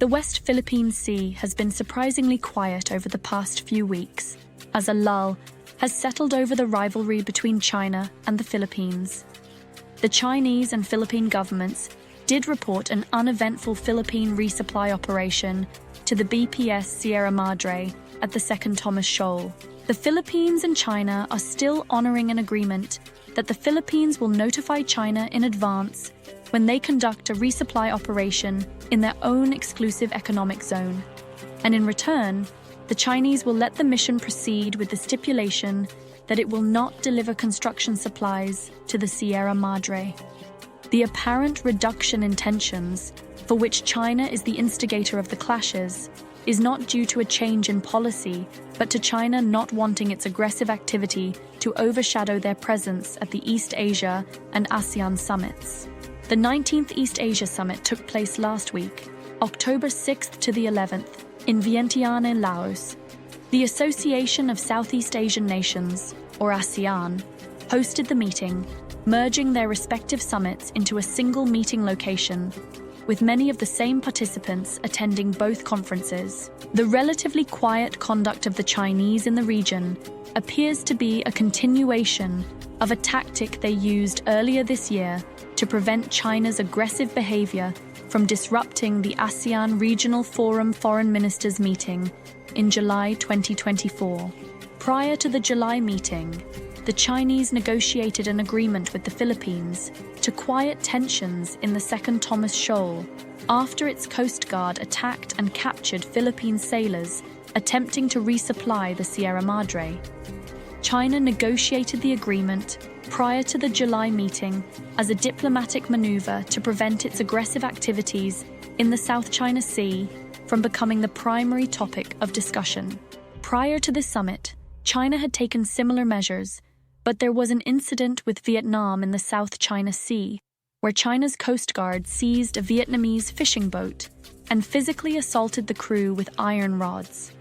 The West Philippine Sea has been surprisingly quiet over the past few weeks, as a lull has settled over the rivalry between China and the Philippines. The Chinese and Philippine governments did report an uneventful Philippine resupply operation to the BPS Sierra Madre at the Second Thomas Shoal. The Philippines and China are still honoring an agreement that the Philippines will notify China in advance when they conduct a resupply operation in their own exclusive economic zone. And in return, the Chinese will let the mission proceed with the stipulation that it will not deliver construction supplies to the Sierra Madre. The apparent reduction in tensions, for which China is the instigator of the clashes, is not due to a change in policy, but to China not wanting its aggressive activity to overshadow their presence at the East Asia and ASEAN summits. The 19th East Asia Summit took place last week, October 6th to the 11th, in Vientiane, Laos. The Association of Southeast Asian Nations, or ASEAN, hosted the meeting, merging their respective summits into a single meeting location, with many of the same participants attending both conferences. The relatively quiet conduct of the Chinese in the region appears to be a continuation of a tactic they used earlier this year to prevent China's aggressive behavior from disrupting the ASEAN Regional Forum Foreign Ministers meeting in July 2024. Prior to the July meeting, the Chinese negotiated an agreement with the Philippines to quiet tensions in the Second Thomas Shoal after its Coast Guard attacked and captured Philippine sailors attempting to resupply the Sierra Madre. China negotiated the agreement prior to the July meeting as a diplomatic maneuver to prevent its aggressive activities in the South China Sea from becoming the primary topic of discussion. Prior to this summit, China had taken similar measures, but there was an incident with Vietnam in the South China Sea, where China's Coast Guard seized a Vietnamese fishing boat and physically assaulted the crew with iron rods.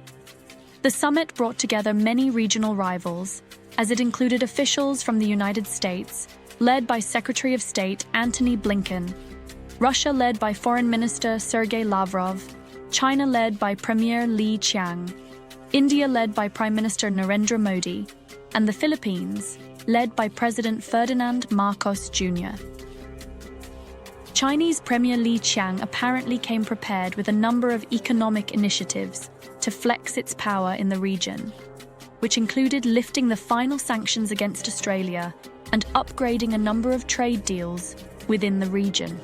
The summit brought together many regional rivals, as it included officials from the United States, led by Secretary of State Antony Blinken, Russia led by Foreign Minister Sergei Lavrov, China led by Premier Li Qiang, India led by Prime Minister Narendra Modi, and the Philippines, led by President Ferdinand Marcos Jr. Chinese Premier Li Qiang apparently came prepared with a number of economic initiatives to flex its power in the region, which included lifting the final sanctions against Australia and upgrading a number of trade deals within the region.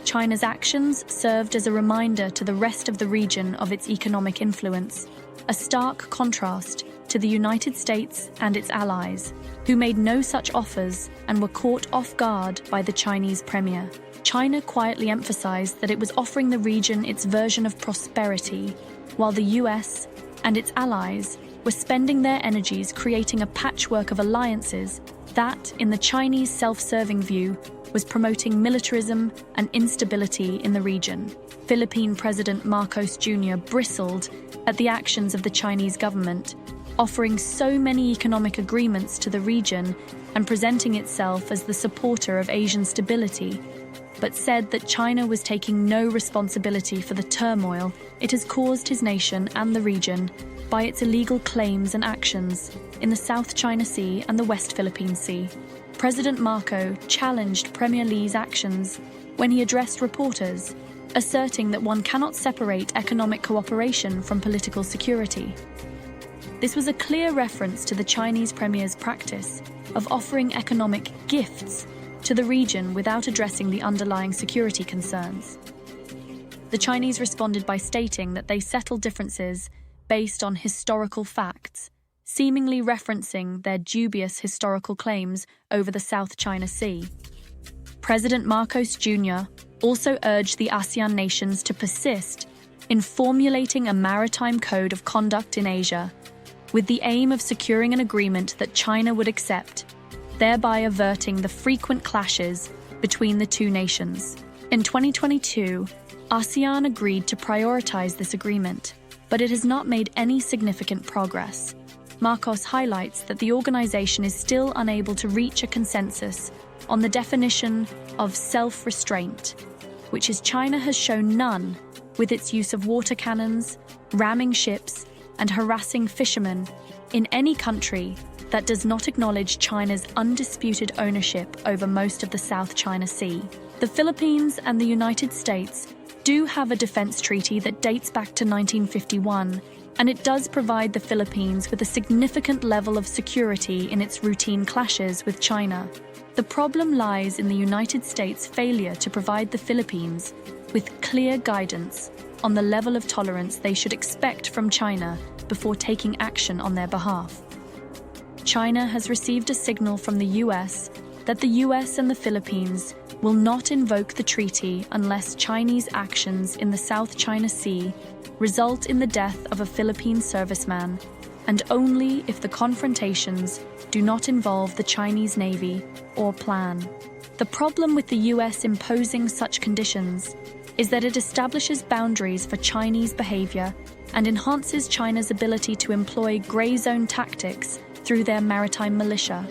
China's actions served as a reminder to the rest of the region of its economic influence, a stark contrast to the United States and its allies, who made no such offers and were caught off guard by the Chinese premier. China quietly emphasized that it was offering the region its version of prosperity, while the US and its allies were spending their energies creating a patchwork of alliances that, in the Chinese self-serving view, was promoting militarism and instability in the region. Philippine President Marcos Jr. bristled at the actions of the Chinese government, offering so many economic agreements to the region and presenting itself as the supporter of Asian stability, but said that China was taking no responsibility for the turmoil it has caused his nation and the region by its illegal claims and actions in the South China Sea and the West Philippine Sea. President Marco challenged Premier Li's actions when he addressed reporters, asserting that one cannot separate economic cooperation from political security. This was a clear reference to the Chinese premier's practice of offering economic gifts to the region without addressing the underlying security concerns. The Chinese responded by stating that they settle differences based on historical facts, seemingly referencing their dubious historical claims over the South China Sea. President Marcos Jr. also urged the ASEAN nations to persist in formulating a maritime code of conduct in Asia, with the aim of securing an agreement that China would accept, thereby averting the frequent clashes between the two nations. In 2022, ASEAN agreed to prioritize this agreement, but it has not made any significant progress. Marcos highlights that the organization is still unable to reach a consensus on the definition of self-restraint, which is China has shown none with its use of water cannons, ramming ships, and harassing fishermen in any country that does not acknowledge China's undisputed ownership over most of the South China Sea. The Philippines and the United States do have a defense treaty that dates back to 1951, and it does provide the Philippines with a significant level of security in its routine clashes with China. The problem lies in the United States' failure to provide the Philippines with clear guidance on the level of tolerance they should expect from China before taking action on their behalf. China has received a signal from the US that the US and the Philippines will not invoke the treaty unless Chinese actions in the South China Sea result in the death of a Philippine serviceman, and only if the confrontations do not involve the Chinese Navy or plan. The problem with the US imposing such conditions is that it establishes boundaries for Chinese behavior and enhances China's ability to employ gray zone tactics through their maritime militia.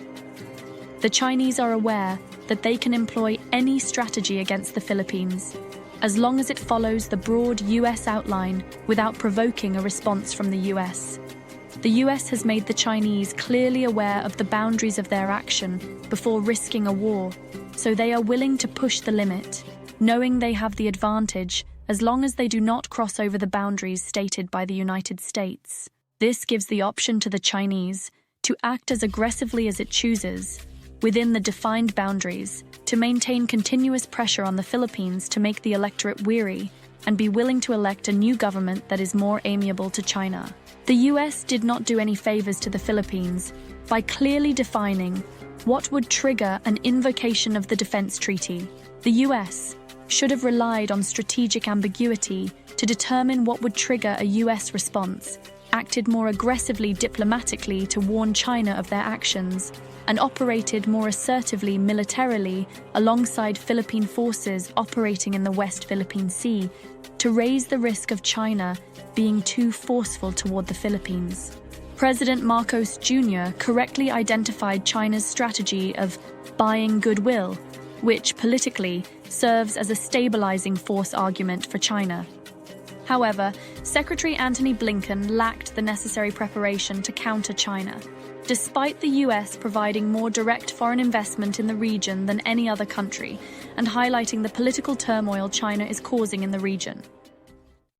The Chinese are aware that they can employ any strategy against the Philippines, as long as it follows the broad US outline without provoking a response from the US. The US has made the Chinese clearly aware of the boundaries of their action before risking a war, so they are willing to push the limit, knowing they have the advantage as long as they do not cross over the boundaries stated by the United States. This gives the option to the Chinese to act as aggressively as it chooses, within the defined boundaries, to maintain continuous pressure on the Philippines to make the electorate weary and be willing to elect a new government that is more amiable to China. The US did not do any favors to the Philippines by clearly defining what would trigger an invocation of the defense treaty. The US should have relied on strategic ambiguity to determine what would trigger a US response, acted more aggressively diplomatically to warn China of their actions, and operated more assertively militarily alongside Philippine forces operating in the West Philippine Sea to raise the risk of China being too forceful toward the Philippines. President Marcos Jr. correctly identified China's strategy of buying goodwill, which politically serves as a stabilizing force argument for China. However, Secretary Antony Blinken lacked the necessary preparation to counter China, despite the US providing more direct foreign investment in the region than any other country and highlighting the political turmoil China is causing in the region.